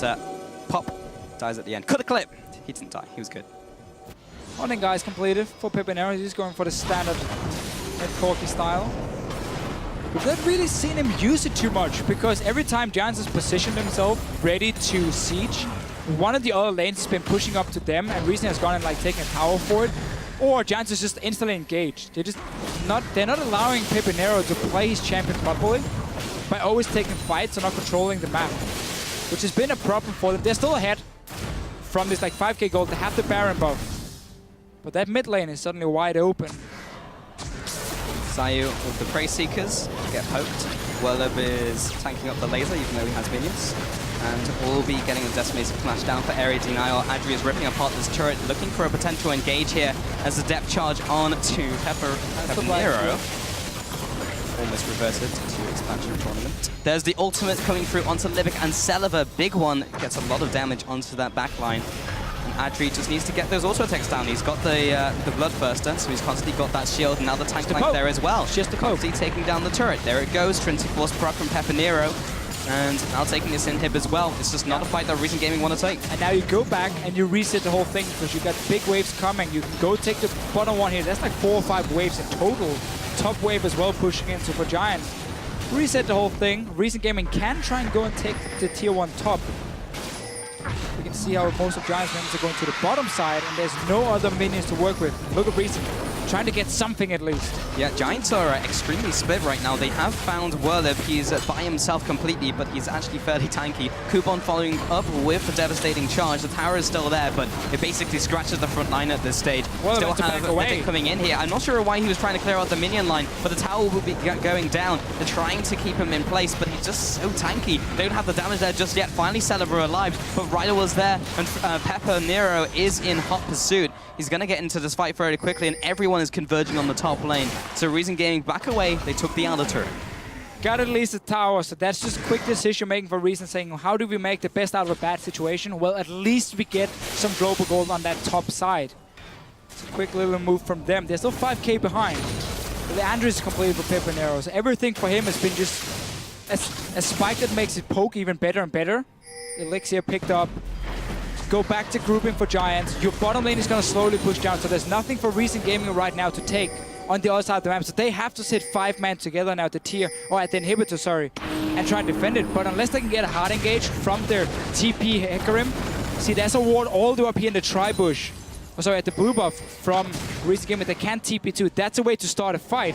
Pop dies at the end. Cut a clip. He didn't die, he was good. Hunting guys completed for Pepinero. He's going for the standard Corky style. We've not really seen him use it too much because every time Giants has positioned himself ready to siege, one of the other lanes has been pushing up to them, and Reason has gone and like taken a tower for it, or Giants is just instantly engaged. They're not allowing Pepinero to play his champion properly by always taking fights and not controlling the map, which has been a problem for them. They're still ahead from this like 5k gold. They have the Baron buff, but that mid lane is suddenly wide open. Zayu with the Prey Seekers get poked. Whirlib is tanking up the laser, even though he has minions. And will be getting a decimated flash down for area denial. Adri is ripping apart this turret, looking for a potential engage here as the depth charge on to Pepper Nero. Almost reverted to expansion tournament. There's the ultimate coming through onto Libic and Celiva. Big one gets a lot of damage onto that backline. And Adri just needs to get those auto attacks down. He's got the Bloodthirster, so he's constantly got that shield. And now the tank flank there as well. Just a poke. Constantly taking down the turret. There it goes. Trinity Force proc from Pepper Nero. And now taking this inhib as well. It's just not a fight that Recent Gaming want to take. And now you go back and you reset the whole thing because you got big waves coming. You can go take the bottom one here. That's like 4 or 5 waves in total. Top wave as well pushing in. So for Giants, reset the whole thing. Recent Gaming can try and go and take the tier 1 top. We can see how most of Giants' minions are going to the bottom side, and there's no other minions to work with. Look at Recent, trying to get something at least. Yeah, Giants are extremely split right now. They have found Whirlib. He's by himself completely, but he's actually fairly tanky. Coupon following up with a devastating charge. The tower is still there, but it basically scratches the front line at this stage. Whirlib Still have Libic coming in here. I'm not sure why he was trying to clear out the minion line, but the tower will be going down. They're trying to keep him in place, but he's just so tanky. They don't have the damage there just yet. Finally, Celebre alive, but Ryder was there, and Pepper Nero is in hot pursuit. He's going to get into this fight very quickly, and everyone is converging on the top lane. So Reason Gaming back away. They took the outer turret. Got to release the tower, so that's just quick decision making for Reason, saying how do we make the best out of a bad situation? Well, at least we get some global gold on that top side. It's a quick little move from them. They're still 5k behind. But the Andrew is completed for Pepper Nero. So everything for him has been just a spike that makes his poke even better and better. Elixir picked up. Go back to grouping for Giants. Your bottom lane is going to slowly push down, so there's nothing for Recent Gaming right now to take on the other side of the map. So they have to sit 5-man together now at the tier, or at the inhibitor, sorry, and try and defend it. But unless they can get a hard engage from their TP Hecarim, see, there's a ward all the way up here in the tri-bush. Oh, sorry, at the blue buff from Recent Gaming. They can't TP too. That's a way to start a fight.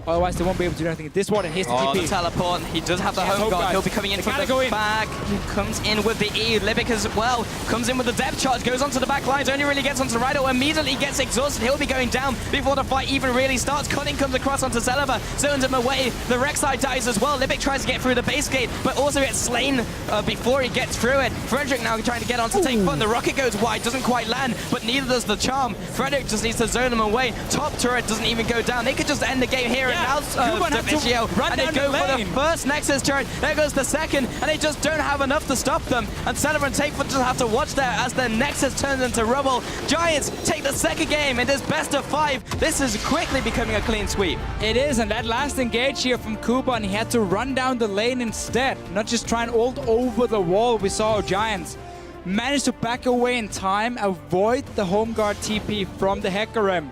Otherwise, they won't be able to do anything. This one, and here's the TP. The teleport. He does have the home guard. He'll be coming in from the back. He comes in with the E. Libic as well. Comes in with the depth charge. Goes onto the back lines. Only really gets onto the Rido. Immediately gets exhausted. He'll be going down before the fight even really starts. Cunning comes across onto Celiva. Zones him away. The Rek'Sai dies as well. Libic tries to get through the base gate, but also gets slain before he gets through it. Frederick now trying to get onto take fun. The rocket goes wide. Doesn't quite land, but neither does the charm. Frederick just needs to zone him away. Top turret doesn't even go down. They could just end the game here and now. Divicio, and they go for the first Nexus turret. There goes the second, and they just don't have enough to stop them. And Celebre and Takefoot just have to watch there as the Nexus turns into rubble. Giants take the second game in this best of 5. This is quickly becoming a clean sweep. It is, and that last engage here from Coupon, he had to run down the lane instead, not just try and ult over the wall. We saw Giants managed to back away in time, avoid the home guard TP from the Hecarim.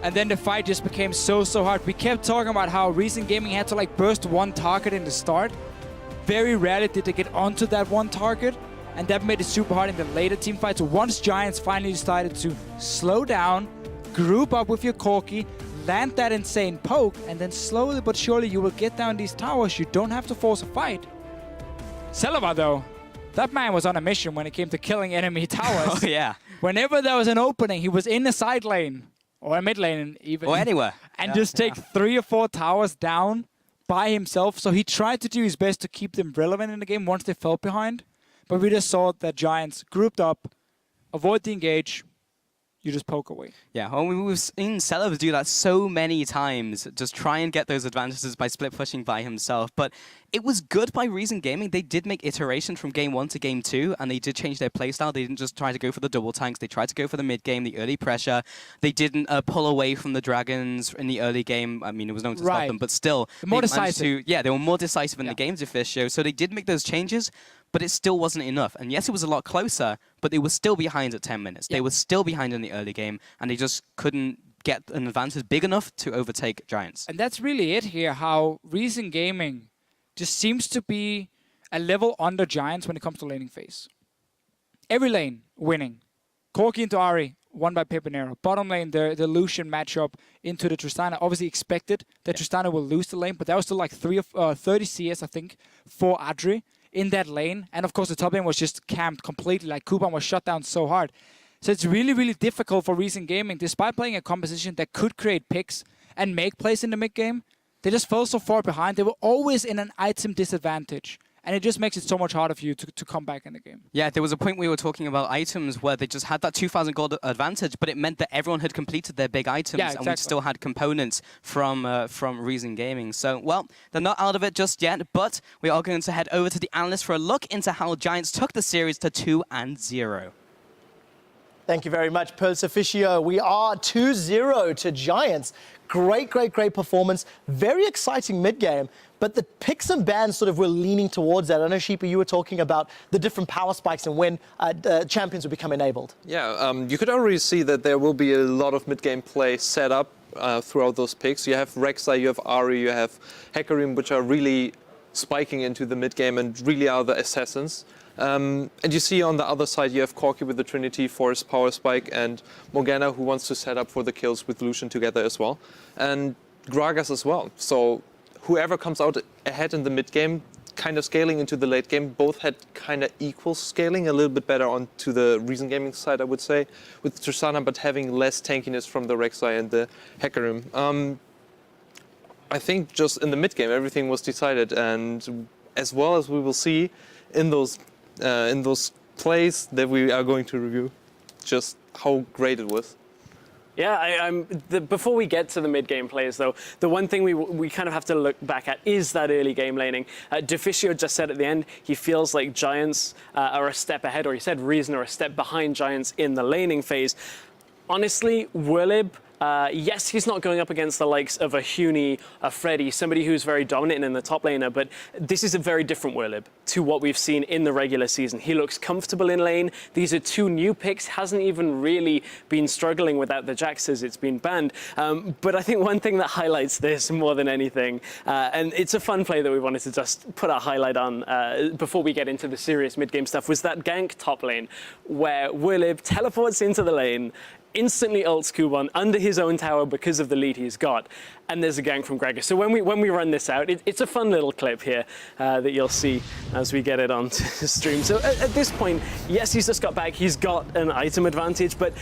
And then the fight just became so hard. We kept talking about how Recent Gaming had to like burst one target in the start. Very rarely did they get onto that one target, and that made it super hard in the later team fights. So once Giants finally decided to slow down, group up with your Corki, land that insane poke, and then slowly but surely you will get down these towers. You don't have to force a fight. Celibre though, that man was on a mission when it came to killing enemy towers. Oh yeah. Whenever there was an opening, he was in the side lane. Or a mid lane, even. Or anywhere. And just take 3 or 4 towers down by himself. So he tried to do his best to keep them relevant in the game once they fell behind. But we just saw that Giants grouped up, avoid the engage, you just poke away. Yeah, well, we've seen Celebre do that so many times, just try and get those advantages by split pushing by himself. But it was good by Reason Gaming. They did make iterations from game 1 to game 2, and they did change their playstyle. They didn't just try to go for the double tanks. They tried to go for the mid game, the early pressure. They didn't pull away from the dragons in the early game. I mean, it was known to stop them, but still. More decisive. They were more decisive in the games of this show. So they did make those changes, but it still wasn't enough. And yes, it was a lot closer, but they were still behind at 10 minutes. They were still behind in the early game, and they just couldn't get an advantage big enough to overtake Giants. And that's really it here, how Reason Gaming just seems to be a level under Giants when it comes to laning phase. Every lane winning. Corki into Ahri, won by Pepper Nero. Bottom lane, the Lucian matchup into the Tristana. Obviously expected that Tristana will lose the lane, but that was still like 30 CS, I think, for Adri in that lane. And of course, the top lane was just camped completely. Like, Coupon was shut down so hard. So it's really, really difficult for Reason Gaming, despite playing a composition that could create picks and make plays in the mid game. they just fell so far behind. They were always in an item disadvantage. And it just makes it so much harder for you to come back in the game. Yeah, there was a point we were talking about items where they just had that 2,000 gold advantage, but it meant that everyone had completed their big items, Yeah, exactly. and we still had components from Reason Gaming. So, well, they're not out of it just yet, but we are going to head over to the analyst for a look into how Giants took the series to 2-0. Thank you very much, Pearl Officio. We are 2-0 to Giants. Great performance. Very exciting mid-game. But the picks and bans sort of were leaning towards that. I know, Sheepa, you were talking about the different power spikes and when champions would become enabled. Yeah, you could already see that there will be a lot of mid-game play set up throughout those picks. You have Rek'Sai, you have Ahri, you have Hecarim, which are really spiking into the mid-game and really are the assassins. And you see on the other side, you have Corki with the Trinity, Force, Power Spike, and Morgana, who wants to set up for the kills with Lucian together as well. And Gragas as well. So whoever comes out ahead in the mid-game, kind of scaling into the late game, both had kind of equal scaling, a little bit better onto the Reason Gaming side, I would say, with Tristana, but having less tankiness from the Rek'Sai and the Hecarim. I think just in the mid-game, everything was decided, and as well as we will see in those plays that we are going to review, just how great it was. Yeah, before we get to the mid-game plays, though, the one thing we kind of have to look back at is that early game laning. Deficio just said at the end, he feels like Giants are a step ahead, or he said Reason are a step behind Giants in the laning phase. Honestly, Wirlib, yes, he's not going up against the likes of a Huni, a Freddy, somebody who's very dominant in the top laner, but this is a very different Wirlib to what we've seen in the regular season. He looks comfortable in lane. These are two new picks, hasn't even really been struggling without the Jaxes. It's been banned. But I think one thing that highlights this more than anything, and it's a fun play that we wanted to just put a highlight on before we get into the serious mid-game stuff, was that gank top lane where Wirlib teleports into the lane, instantly ults Kuban under his own tower because of the lead he's got, and there's a gank from Gragas. So when we run this out, it's a fun little clip here that you'll see as we get it onto the stream. So at this point, yes, he's just got back, he's got an item advantage, but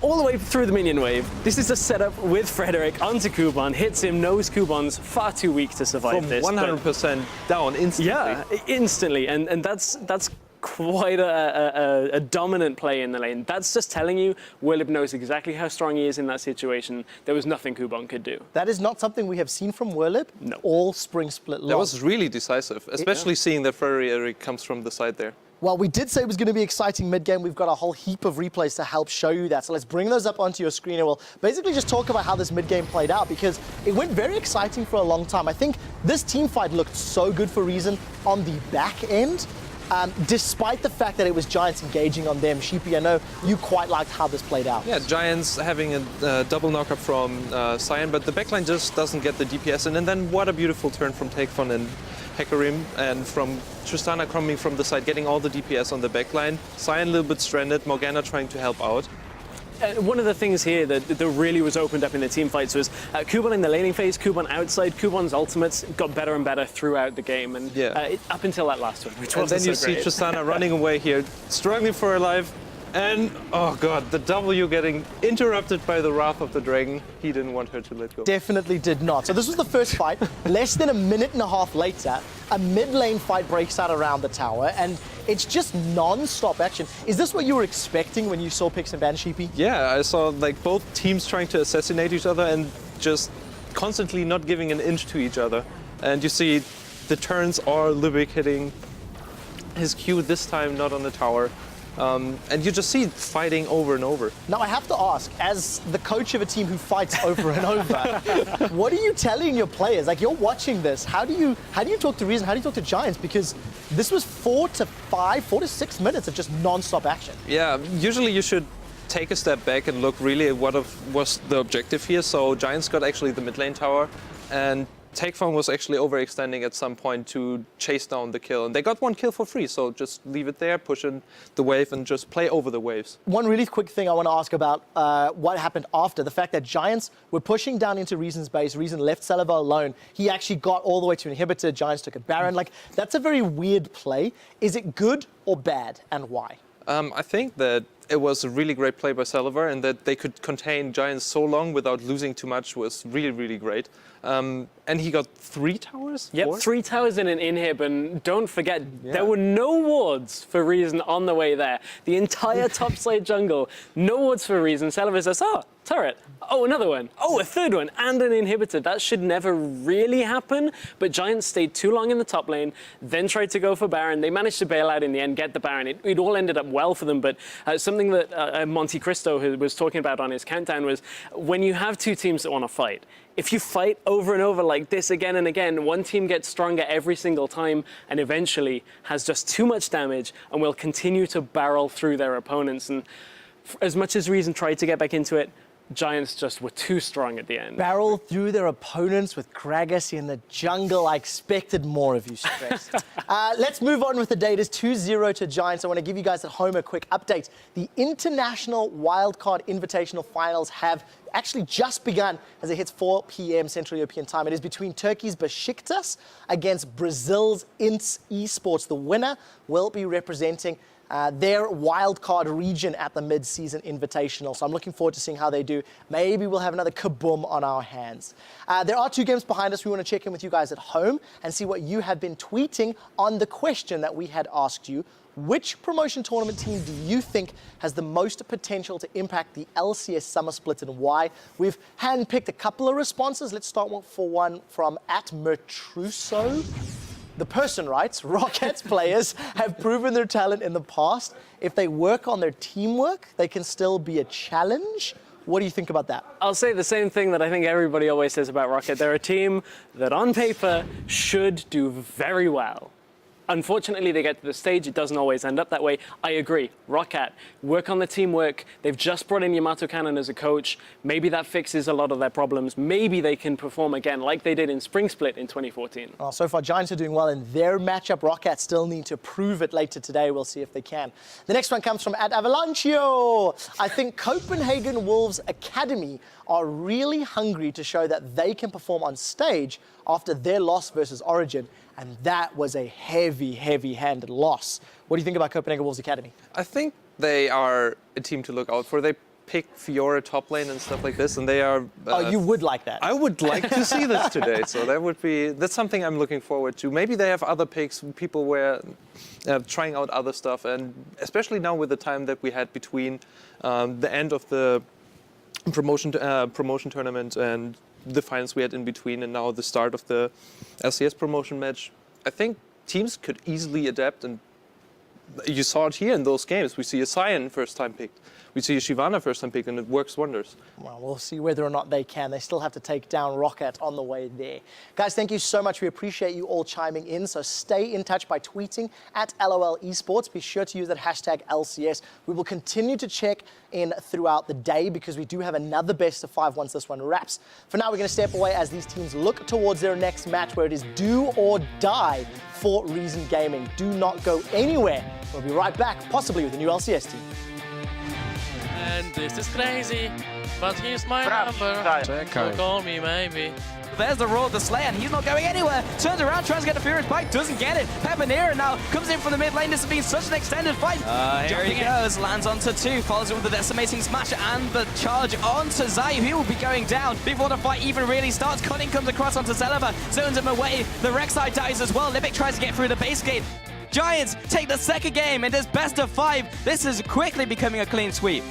all the way through the minion wave, this is a setup with Frederick onto Kuban, hits him, knows Kuban's far too weak to survive this. 100% down instantly. Yeah, instantly, and that's quite a dominant play in the lane. That's just telling you Wirlib knows exactly how strong he is in that situation. There was nothing Kuban could do. That is not something we have seen from Wirlib all spring split long. That was really decisive, especially seeing that Frederick comes from the side there. Well, we did say it was going to be exciting mid-game. We've got a whole heap of replays to help show you that. So let's bring those up onto your screen and we'll basically just talk about how this mid-game played out, because it went very exciting for a long time. I think this team fight looked so good for Reason on the back end. Despite the fact that it was Giants engaging on them. Sheepy, I know you quite liked how this played out. Yeah, Giants having a double knockup from Cyan, but the backline just doesn't get the DPS in. And then what a beautiful turn from Takefon and Hecarim, and from Tristana coming from the side, getting all the DPS on the backline. Cyan a little bit stranded, Morgana trying to help out. One of the things here that really was opened up in the team fights was Kuban in the laning phase, Kuban outside. Kuban's ultimates got better and better throughout the game, and up until that last one, which wasn't so great. And then you see Tristana running away here, struggling for her life, and oh god, the W getting interrupted by the Wrath of the Dragon. He didn't want her to let go. Definitely did not. So this was the first fight. Less than a minute and a half later, a mid-lane fight breaks out around the tower, and it's just non-stop action. Is this what you were expecting when you saw picks and bans, Sheepy? Yeah, I saw like both teams trying to assassinate each other and just constantly not giving an inch to each other. And you see the turns are Lubick hitting his Q this time, not on the tower. And you just see fighting over and over. Now I have to ask, as the coach of a team who fights over and over, what are you telling your players? Like, you're watching this, how do you talk to Reason, how do you talk to Giants? Because this was 4 to 6 minutes of just non-stop action. Yeah, usually you should take a step back and look really at what was the objective here. So Giants got actually the mid lane tower, and Takefon was actually overextending at some point to chase down the kill. And they got one kill for free, so just leave it there, push in the wave, and just play over the waves. One really quick thing I want to ask about what happened after. The fact that Giants were pushing down into Reason's base. Reason left Saliva alone. He actually got all the way to Inhibitor. Giants took a Baron. Like, that's a very weird play. Is it good or bad, and why? I think that it was a really great play by Saliva, and that they could contain Giants so long without losing too much was really, really great. And he got 3 towers? Yep, 4? 3 towers and an inhib, and don't forget, there were no wards for Reason on the way there. The entire top side jungle, no wards for Reason. Celebi says, oh, turret. Oh, another one. Oh, a third one, and an inhibitor. That should never really happen, but Giants stayed too long in the top lane, then tried to go for Baron. They managed to bail out in the end, get the Baron. It all ended up well for them, but something that Monte Cristo was talking about on his countdown was when you have 2 teams that want to fight, if you fight over and over like this again and again, one team gets stronger every single time and eventually has just too much damage and will continue to barrel through their opponents. And as much as Reason tried to get back into it, Giants just were too strong at the end. Barrel through their opponents with Gragas in the jungle. I expected more of you, Stress. Let's move on with the data. It's 2-0 to Giants. I want to give you guys at home a quick update. The International Wildcard Invitational Finals have actually just begun as it hits 4 p.m. Central European time. It is between Turkey's Besiktas against Brazil's INTS Esports. The winner will be representing their wildcard region at the mid-season invitational. So I'm looking forward to seeing how they do. Maybe we'll have another kaboom on our hands. There are 2 games behind us. We want to check in with you guys at home and see what you have been tweeting on the question that we had asked you. Which promotion tournament team do you think has the most potential to impact the LCS summer split and why? We've handpicked a couple of responses. Let's start for one from @Mertruso. The person writes, Rockets players have proven their talent in the past. If they work on their teamwork, they can still be a challenge. What do you think about that? I'll say the same thing that I think everybody always says about Rocket. They're a team that on paper should do very well. Unfortunately, they get to the stage. It doesn't always end up that way. I agree. Rocket, work on the teamwork. They've just brought in Yamato Cannon as a coach. Maybe that fixes a lot of their problems. Maybe they can perform again like they did in Spring Split in 2014. Oh, so far, Giants are doing well in their matchup. Rocket still need to prove it later today. We'll see if they can. The next one comes from @Avalanchio. I think Copenhagen Wolves Academy are really hungry to show that they can perform on stage after their loss versus Origin. And that was a heavy, heavy-handed loss. What do you think about Copenhagen Wolves Academy? I think they are a team to look out for. They pick Fiora top lane and stuff like this, and they are... oh, you would like that? I would like to see this today, so that's something I'm looking forward to. Maybe they have other picks, people were trying out other stuff, and especially now with the time that we had between the end of the promotion tournament and the finals we had in between, and now the start of the LCS promotion match. I think teams could easily adapt, and you saw it here in those games. We see a Sion first time picked. We see a Shyvana first time picked, and it works wonders. Well, we'll see whether or not they can. They still have to take down Rocket on the way there. Guys, thank you so much. We appreciate you all chiming in. So stay in touch by tweeting @LOL Esports. Be sure to use that hashtag LCS. We will continue to check in throughout the day because we do have another best of 5 once this one wraps. For now, we're going to step away as these teams look towards their next match where it is do or die for Reason Gaming. Do not go anywhere. We'll be right back, possibly with a new LCS team. And this is crazy, but here's my number. So call me maybe. There's the Roar of the Slayer, and he's not going anywhere. Turns around, tries to get a Furious Pike, doesn't get it. Pepinera now comes in from the mid lane. This has been such an extended fight. Here he goes, lands onto 2, follows it with the Decimating Smash and the charge onto Zai. He will be going down before the fight even really starts. Cunning comes across onto Celebi, zones him away. The Rek'Sai dies as well. Libic tries to get through the base gate. Giants take the second game in this best of 5. This is quickly becoming a clean sweep.